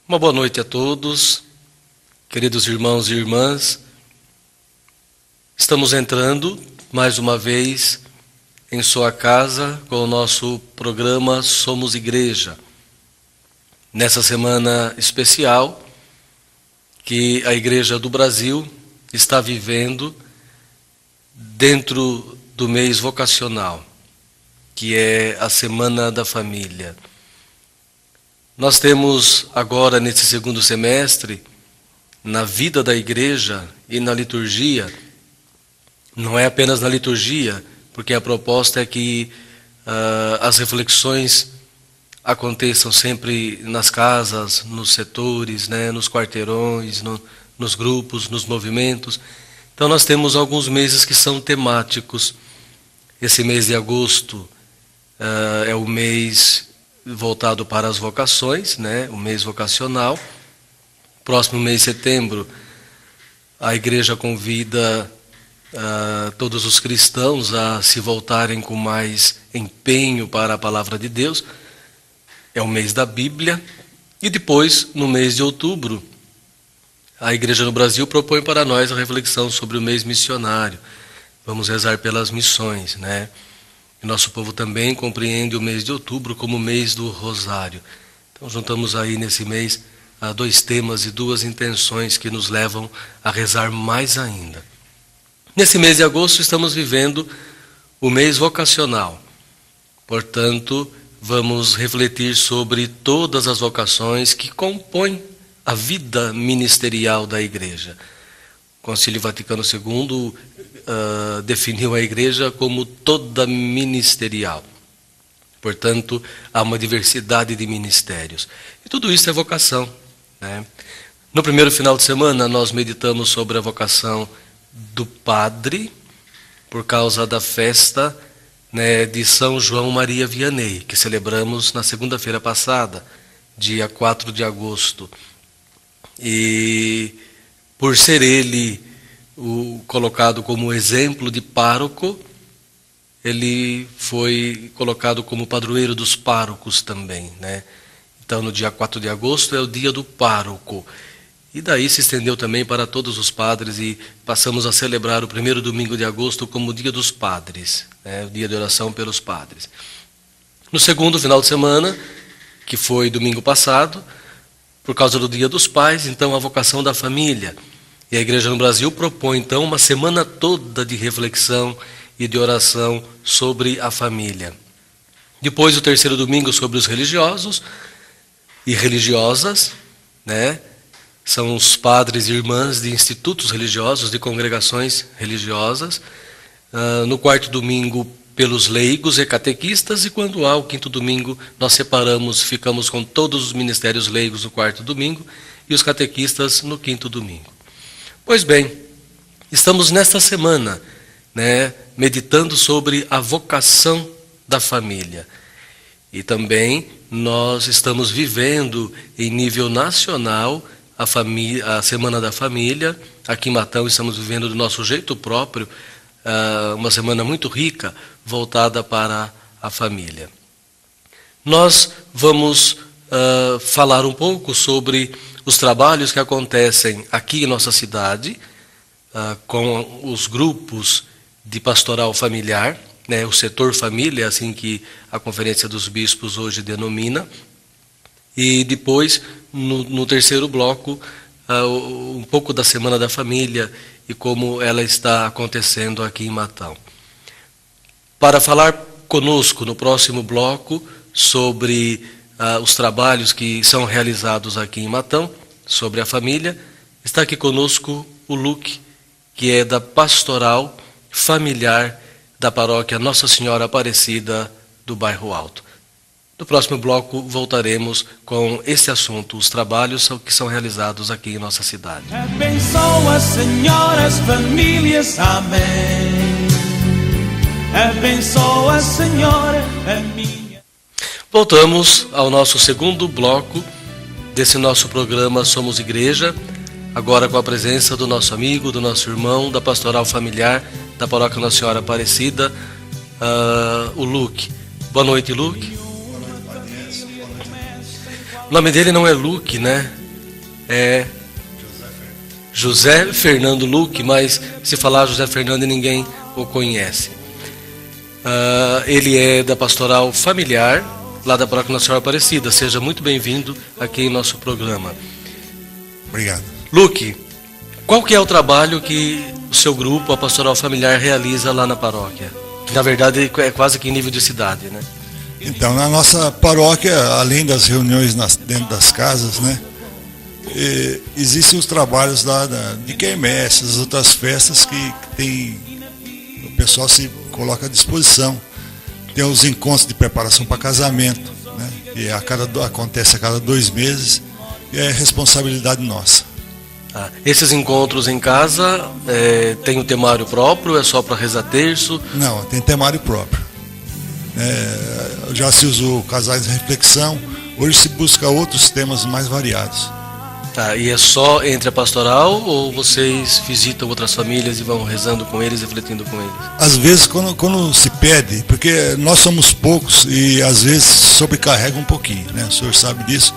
Uma boa noite a todos, queridos irmãos e irmãs. Estamos entrando mais uma vez em sua casa com o nosso programa Somos Igreja. Nessa semana especial que a Igreja do Brasil está vivendo dentro do mês vocacional, que é a Semana da Família. Nós temos agora, nesse segundo semestre, na vida da igreja e na liturgia, não é apenas na liturgia, porque a proposta é que as reflexões aconteçam sempre nas casas, nos setores, nos quarteirões, nos grupos, nos movimentos. Então nós temos alguns meses que são temáticos. Esse mês de agosto é o mês voltado para as vocações, o mês vocacional. Próximo mês de setembro, a igreja convida todos os cristãos a se voltarem com mais empenho para a palavra de Deus. É o mês da Bíblia. E depois, no mês de outubro, a Igreja no Brasil propõe para nós a reflexão sobre o mês missionário. Vamos rezar pelas missões, E nosso povo também compreende o mês de outubro como o mês do Rosário. Então juntamos aí nesse mês dois temas e duas intenções que nos levam a rezar mais ainda. Nesse mês de agosto estamos vivendo o mês vocacional. Portanto, vamos refletir sobre todas as vocações que compõem a vida ministerial da Igreja. O Concílio Vaticano II definiu a igreja como toda ministerial. Portanto, há uma diversidade de ministérios. E tudo isso é vocação. No primeiro final de semana, nós meditamos sobre a vocação do padre, por causa da festa de São João Maria Vianney, que celebramos na segunda-feira passada, dia 4 de agosto. E por ser ele colocado como exemplo de pároco, ele foi colocado como padroeiro dos párocos também, Então, no dia 4 de agosto é o dia do pároco. E daí se estendeu também para todos os padres e passamos a celebrar o primeiro domingo de agosto como o dia dos padres, o dia de oração pelos padres. No segundo final de semana, que foi domingo passado, por causa do dia dos pais, então a vocação da família. E a Igreja no Brasil propõe, então, uma semana toda de reflexão e de oração sobre a família. Depois, o terceiro domingo, sobre os religiosos e religiosas, São os padres e irmãs de institutos religiosos, de congregações religiosas. No quarto domingo, pelos leigos e catequistas. E quando há o quinto domingo, nós separamos, ficamos com todos os ministérios leigos no quarto domingo e os catequistas no quinto domingo. Pois bem, estamos nesta semana, meditando sobre a vocação da família. E também nós estamos vivendo em nível nacional a Semana da Família. Aqui em Matão estamos vivendo do nosso jeito próprio, uma semana muito rica, voltada para a família. Nós vamos falar um pouco sobre os trabalhos que acontecem aqui em nossa cidade, com os grupos de pastoral familiar, o setor família, assim que a Conferência dos Bispos hoje denomina. E depois, no terceiro bloco, um pouco da Semana da Família e como ela está acontecendo aqui em Matão. Para falar conosco no próximo bloco sobre os trabalhos que são realizados aqui em Matão, sobre a família, está aqui conosco o Luque, que é da Pastoral Familiar da Paróquia Nossa Senhora Aparecida do Bairro Alto. No próximo bloco voltaremos com esse assunto, os trabalhos que são realizados aqui em nossa cidade. Abençoa, Senhor, as famílias, amém. Abençoa, Senhor, a minha. Voltamos ao nosso segundo bloco desse nosso programa Somos Igreja, agora com a presença do nosso amigo, do nosso irmão, da Pastoral Familiar da Paróquia Nossa Senhora Aparecida, o Luque. Boa noite, Luque. O nome dele não é Luque, né? É José Fernando Luque, mas se falar José Fernando ninguém o conhece. Ele é da Pastoral Familiar, lá da Paróquia Nossa Senhora Aparecida. Seja muito bem-vindo aqui em nosso programa. Obrigado. Luque, qual que é o trabalho que o seu grupo, a Pastoral Familiar, realiza lá na paróquia? Que, na verdade, é quase que em nível de cidade, né? Então, na nossa paróquia, além das reuniões dentro das casas, né, existem os trabalhos lá de quermesse, as outras festas que o pessoal se coloca à disposição. Tem os encontros de preparação para casamento, né, que acontece a cada 2 meses, e é responsabilidade nossa. Esses encontros em casa tem um temário próprio, é só para rezar terço? Não, tem temário próprio. Já se usou casais de reflexão, hoje se busca outros temas mais variados. E é só entre a pastoral ou vocês visitam outras famílias e vão rezando com eles, refletindo com eles? Às vezes quando se pede, porque nós somos poucos e às vezes sobrecarrega um pouquinho, né? O senhor sabe disso.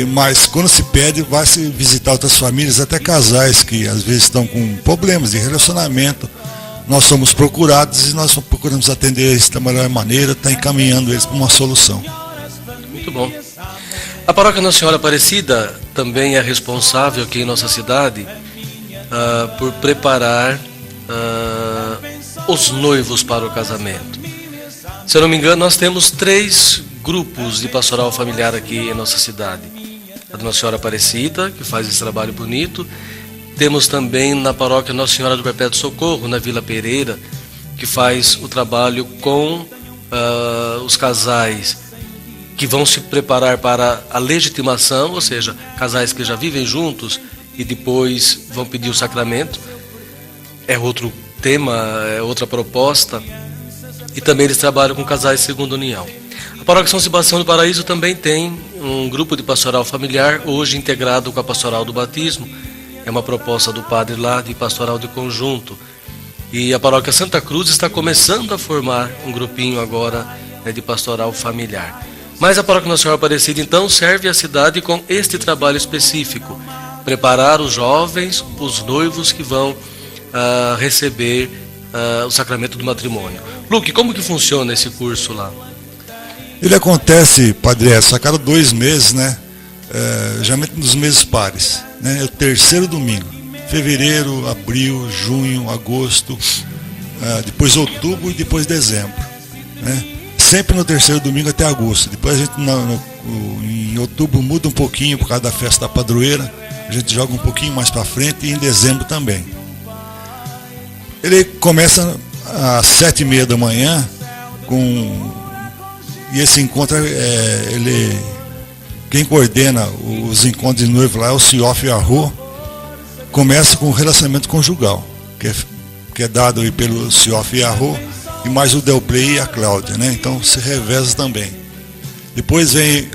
Mas quando se pede, vai se visitar outras famílias, até casais que às vezes estão com problemas de relacionamento. Nós somos procurados e nós procuramos atender eles da melhor maneira, está encaminhando eles para uma solução. Muito bom. A Paróquia Nossa Senhora Aparecida também é responsável aqui em nossa cidade por preparar os noivos para o casamento. Se eu não me engano, nós temos 3 grupos de pastoral familiar aqui em nossa cidade. A de Nossa Senhora Aparecida, que faz esse trabalho bonito. Temos também na Paróquia Nossa Senhora do Perpétuo Socorro, na Vila Pereira, que faz o trabalho com os casais que vão se preparar para a legitimação, ou seja, casais que já vivem juntos e depois vão pedir o sacramento. É outro tema, é outra proposta. E também eles trabalham com casais de segunda união. A Paróquia São Sebastião do Paraíso também tem um grupo de pastoral familiar, hoje integrado com a pastoral do batismo. É uma proposta do padre lá de pastoral de conjunto. E a Paróquia Santa Cruz está começando a formar um grupinho agora de pastoral familiar. Mas a Paróquia Nossa Senhora Aparecida, então, serve a cidade com este trabalho específico. Preparar os jovens, os noivos que vão receber o sacramento do matrimônio. Luque, como que funciona esse curso lá? Ele acontece, Padre Edson, a cada 2 meses, né? Geralmente nos meses pares, né? É o 3º domingo. Fevereiro, abril, junho, agosto, depois outubro e depois dezembro, né? Sempre no 3º domingo até agosto. Depois a gente em outubro muda um pouquinho por causa da festa da padroeira. A gente joga um pouquinho mais para frente e em dezembro também. Ele começa às 7h30 da manhã e esse encontro quem coordena os encontros de noivo lá é o Cioff Arro. Começa com o relacionamento conjugal, que é dado aí pelo Cioff Arro, e mais o Delplay e a Cláudia, né? Então se reveza também. Depois vem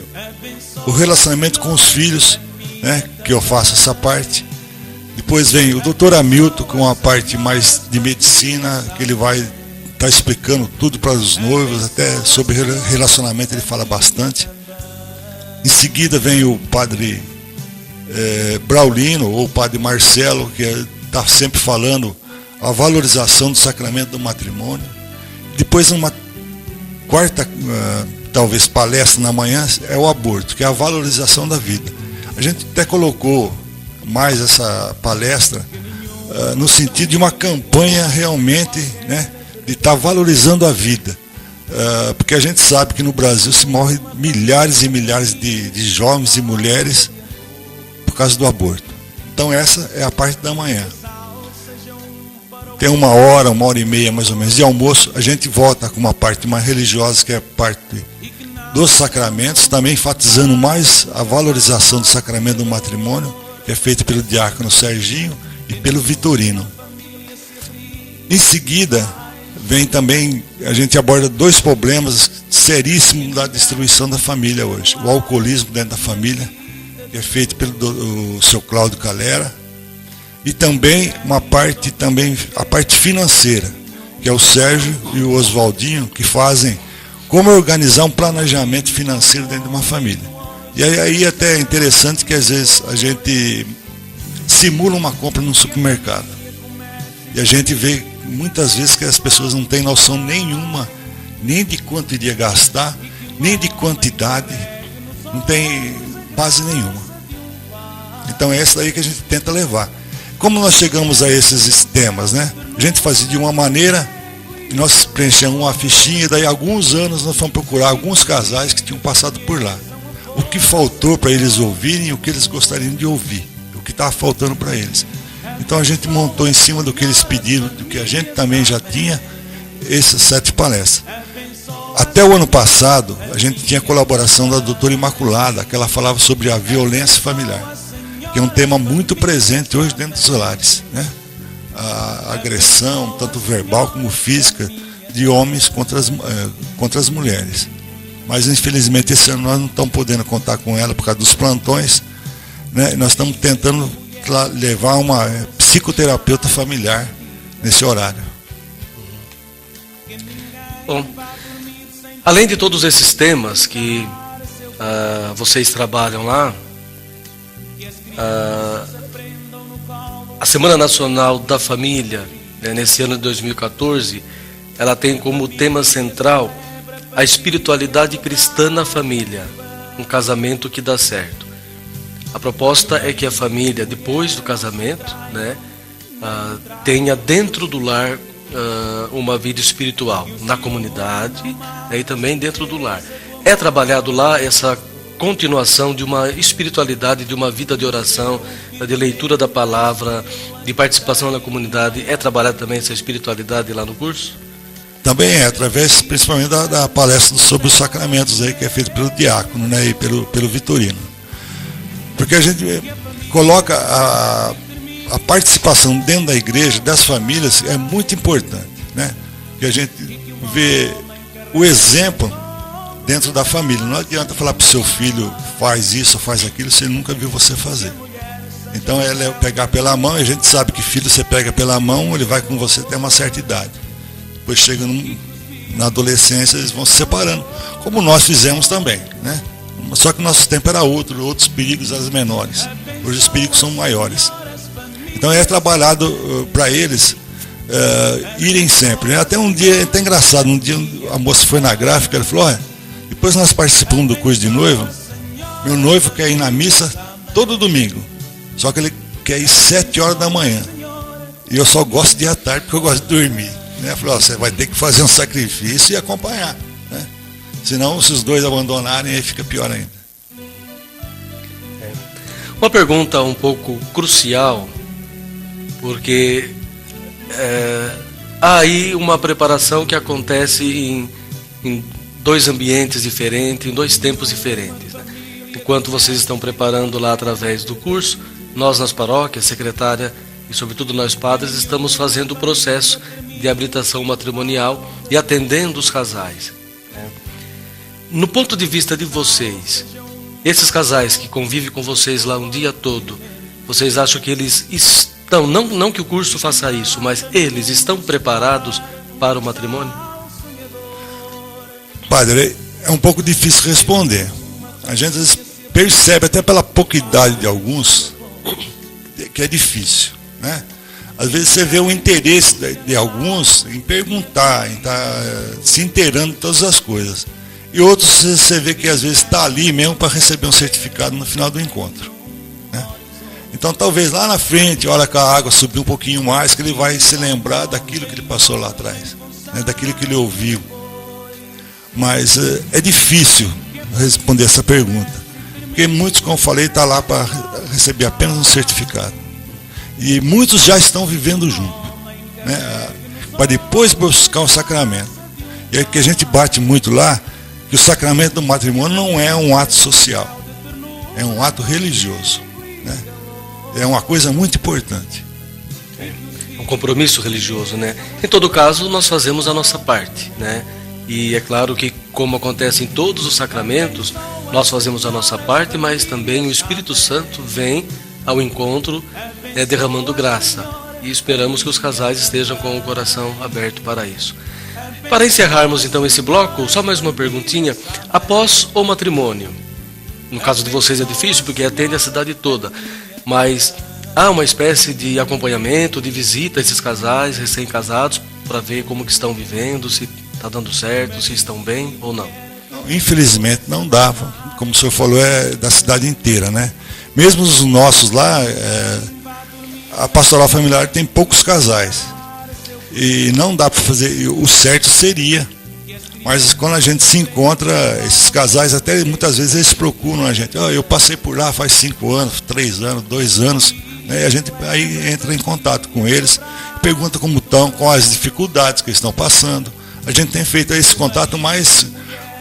o relacionamento com os filhos, né? Que eu faço essa parte. Depois vem o Dr. Hamilton com a parte mais de medicina, que ele vai estar explicando tudo para os noivos, até sobre relacionamento ele fala bastante. Em seguida vem o Padre Braulino, ou o Padre Marcelo, que está sempre falando a valorização do sacramento do matrimônio. Depois uma quarta, talvez palestra na manhã, é o aborto, que é a valorização da vida. A gente até colocou mais essa palestra no sentido de uma campanha realmente, né, de estar valorizando a vida. Porque a gente sabe que no Brasil se morre milhares e milhares de jovens e mulheres por causa do aborto. Então essa é a parte da manhã. Tem 1h e meia mais ou menos de almoço. A gente volta com uma parte mais religiosa, que é a parte dos sacramentos, também enfatizando mais a valorização do sacramento do matrimônio, que é feito pelo diácono Serginho e pelo Vitorino. Em seguida, vem também, a gente aborda 2 problemas seríssimos da destruição da família hoje. O alcoolismo dentro da família, que é feito pelo seu Cláudio Calera, e também a parte financeira, que é o Sérgio e o Oswaldinho, que fazem como organizar um planejamento financeiro dentro de uma família. E aí até é interessante que às vezes a gente simula uma compra num supermercado. E a gente vê muitas vezes que as pessoas não têm noção nenhuma, nem de quanto iria gastar, nem de quantidade, não tem base nenhuma. Então é essa daí que a gente tenta levar. Como nós chegamos a esses temas, né? A gente fazia de uma maneira, e nós preenchemos uma fichinha, e daí alguns anos nós fomos procurar alguns casais que tinham passado por lá. O que faltou para eles ouvirem e o que eles gostariam de ouvir, o que estava faltando para eles. Então a gente montou em cima do que eles pediram, do que a gente também já tinha, essas 7 palestras. Até o ano passado, a gente tinha a colaboração da doutora Imaculada, que ela falava sobre a violência familiar, que é um tema muito presente hoje dentro dos lares, né? A agressão, tanto verbal como física, de homens contra as mulheres. Mas infelizmente esse ano nós não estamos podendo contar com ela por causa dos plantões, né? Nós estamos tentando levar uma psicoterapeuta familiar nesse horário. Bom, além de todos esses temas que vocês trabalham lá, a Semana Nacional da Família, né, nesse ano de 2014, ela tem como tema central a espiritualidade cristã na família, um casamento que dá certo. A proposta é que a família, depois do casamento, né, tenha dentro do lar uma vida espiritual, na comunidade, né, e também dentro do lar. É trabalhado lá essa continuação de uma espiritualidade, de uma vida de oração, de leitura da palavra, de participação na comunidade. É trabalhado também essa espiritualidade lá no curso? Também é, através principalmente da palestra sobre os sacramentos aí, que é feito pelo diácono, né, e pelo Vitorino. Porque a gente coloca a participação dentro da igreja, das famílias, é muito importante, né? Que a gente vê o exemplo dentro da família. Não adianta falar para o seu filho, faz isso, faz aquilo, se ele nunca viu você fazer. Então é pegar pela mão, e a gente sabe que filho você pega pela mão, ele vai com você até uma certa idade. Depois chega na adolescência, eles vão se separando, como nós fizemos também, né? Só que o nosso tempo era outros perigos eram menores. Hoje os perigos são maiores. Então é trabalhado para eles irem sempre, né? Até um dia, é até engraçado, um dia a moça foi na gráfica, ela falou, olha, depois nós participamos do curso de noivo, meu noivo quer ir na missa todo domingo, só que ele quer ir 7 horas da manhã, e eu só gosto de ir à tarde porque eu gosto de dormir, né? Falou, você vai ter que fazer um sacrifício e acompanhar, né? Senão, se os dois abandonarem, aí fica pior ainda. Uma pergunta um pouco crucial, porque há aí uma preparação que acontece em 2 ambientes diferentes, em 2 tempos diferentes, né? Enquanto vocês estão preparando lá através do curso, nós nas paróquias, secretária e sobretudo nós padres, estamos fazendo o processo de habilitação matrimonial e atendendo os casais, né? No ponto de vista de vocês, esses casais que convivem com vocês lá um dia todo, vocês acham que eles estão, não que o curso faça isso, mas eles estão preparados para o matrimônio? Padre, é um pouco difícil responder. A gente às vezes percebe, até pela pouca idade de alguns, que é difícil, né? Às vezes você vê o interesse de alguns em perguntar, em estar se inteirando de todas as coisas. E outros você vê que às vezes está ali mesmo para receber um certificado no final do encontro, né? Então talvez lá na frente, a hora que a água subir um pouquinho mais, que ele vai se lembrar daquilo que ele passou lá atrás, né? Daquilo que ele ouviu. Mas é difícil responder essa pergunta, porque muitos, como eu falei, estão lá para receber apenas um certificado. E muitos já estão vivendo junto, né? Para depois buscar o sacramento. E é que a gente bate muito lá, que o sacramento do matrimônio não é um ato social, é um ato religioso, né? É uma coisa muito importante. É um compromisso religioso, né? Em todo caso, nós fazemos a nossa parte, né? E é claro que, como acontece em todos os sacramentos, nós fazemos a nossa parte, mas também o Espírito Santo vem ao encontro, derramando graça. E esperamos que os casais estejam com o coração aberto para isso. Para encerrarmos então esse bloco, só mais uma perguntinha. Após o matrimônio, no caso de vocês é difícil porque atende a cidade toda, mas há uma espécie de acompanhamento, de visita a esses casais recém-casados para ver como que estão vivendo, se está dando certo, se estão bem ou não? Infelizmente não dava. Como o senhor falou, é da cidade inteira, né? Mesmo os nossos lá, a pastoral familiar tem poucos casais. E não dá para fazer, o certo seria. Mas quando a gente se encontra, esses casais, até muitas vezes eles procuram a gente. Eu passei por lá faz 5 anos, 3 anos, 2 anos. Né? E a gente aí entra em contato com eles, pergunta como estão, quais as dificuldades que eles estão passando. A gente tem feito esse contato mais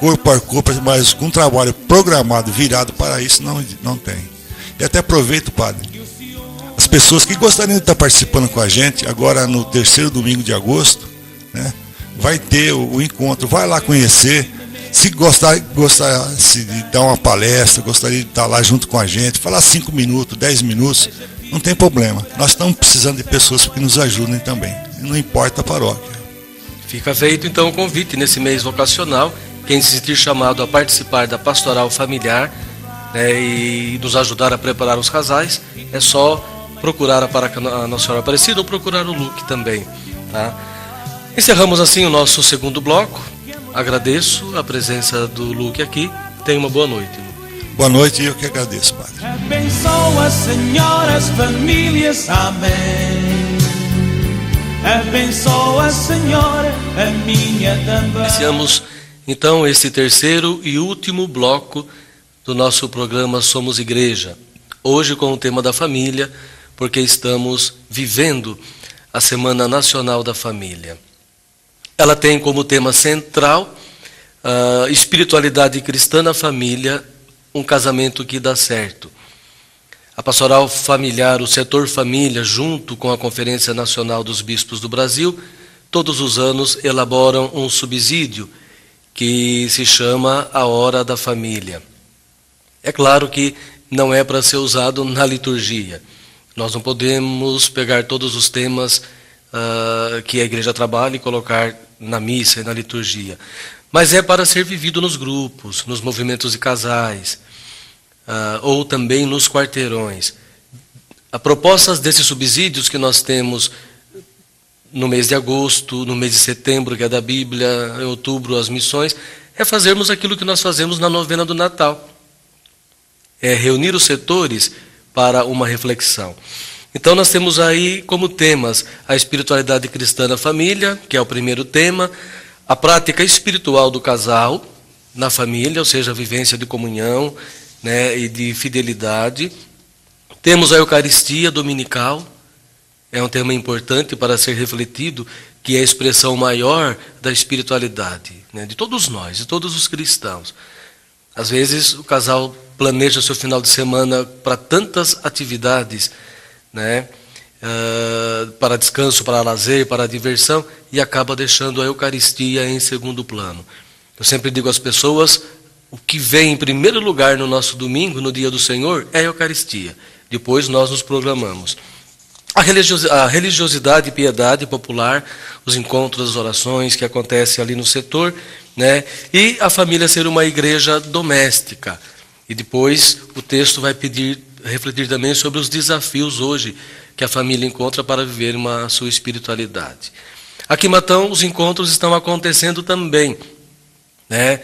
corpo a corpo, mas com um trabalho programado, virado para isso, não tem. E até aproveito, padre, as pessoas que gostariam de estar participando com a gente, agora no 3º domingo de agosto, né, vai ter o encontro, vai lá conhecer. Se gostasse de dar uma palestra, gostaria de estar lá junto com a gente, falar 5 minutos, 10 minutos, não tem problema. Nós estamos precisando de pessoas que nos ajudem também, não importa a paróquia. Fica feito então o convite nesse mês vocacional. Quem se sentir chamado a participar da pastoral familiar, né, e nos ajudar a preparar os casais, é só procurar a paróquia Nossa Senhora Aparecida ou procurar o Luque também. Tá? Encerramos assim o nosso 2º bloco. Agradeço a presença do Luque aqui. Tenha uma boa noite. Boa noite e eu que agradeço, padre. Abençoa, Senhor, as famílias. Amém. Abençoa, Senhor, a minha também. Iniciamos então esse 3º e último bloco do nosso programa Somos Igreja. Hoje com o tema da família, porque estamos vivendo a Semana Nacional da Família. Ela tem como tema central a espiritualidade cristã na família, um casamento que dá certo. A pastoral familiar, o setor família, junto com a Conferência Nacional dos Bispos do Brasil, todos os anos elaboram um subsídio que se chama a Hora da Família. É claro que não é para ser usado na liturgia. Nós não podemos pegar todos os temas que a igreja trabalha e colocar na missa e na liturgia. Mas é para ser vivido nos grupos, nos movimentos de casais, ou também nos quarteirões. A proposta desses subsídios que nós temos no mês de agosto, no mês de setembro, que é da Bíblia, em outubro, as missões, é fazermos aquilo que nós fazemos na novena do Natal. É reunir os setores para uma reflexão. Então nós temos aí como temas a espiritualidade cristã na família, que é o primeiro tema, a prática espiritual do casal na família, ou seja, a vivência de comunhão, né, e de fidelidade. Temos a Eucaristia dominical, é um tema importante para ser refletido, que é a expressão maior da espiritualidade, né, de todos nós, de todos os cristãos. Às vezes o casal planeja seu final de semana para tantas atividades, né, para descanso, para lazer, para diversão, e acaba deixando a Eucaristia em segundo plano. Eu sempre digo às pessoas, o que vem em primeiro lugar no nosso domingo, no dia do Senhor, é a Eucaristia. Depois nós nos programamos. A religiosidade e piedade popular, os encontros, as orações que acontecem ali no setor, né, e a família ser uma igreja doméstica. E depois o texto vai refletir também sobre os desafios hoje que a família encontra para viver uma sua espiritualidade. Aqui em Matão, os encontros estão acontecendo também, né?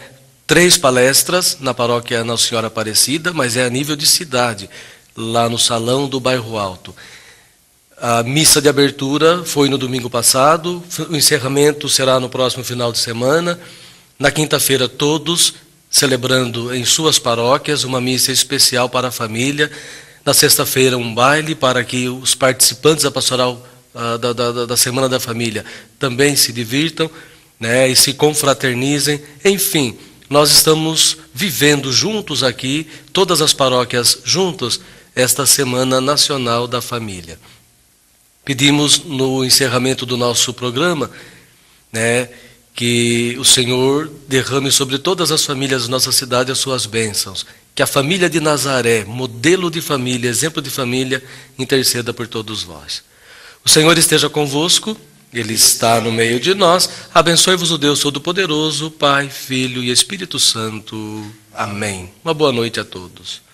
3 palestras na paróquia Nossa Senhora Aparecida, mas é a nível de cidade, lá no Salão do Bairro Alto. A missa de abertura foi no domingo passado, o encerramento será no próximo final de semana. Na quinta-feira, todos celebrando em suas paróquias uma missa especial para a família. Na sexta-feira, um baile para que os participantes da pastoral da Semana da Família também se divirtam, né, e se confraternizem. Enfim, nós estamos vivendo juntos aqui, todas as paróquias juntos, esta Semana Nacional da Família. Pedimos no encerramento do nosso programa, né, que o Senhor derrame sobre todas as famílias da nossa cidade as suas bênçãos. Que a família de Nazaré, modelo de família, exemplo de família, interceda por todos vós. O Senhor esteja convosco, Ele está no meio de nós. Abençoe-vos o Deus Todo-Poderoso, Pai, Filho e Espírito Santo. Amém. Uma boa noite a todos.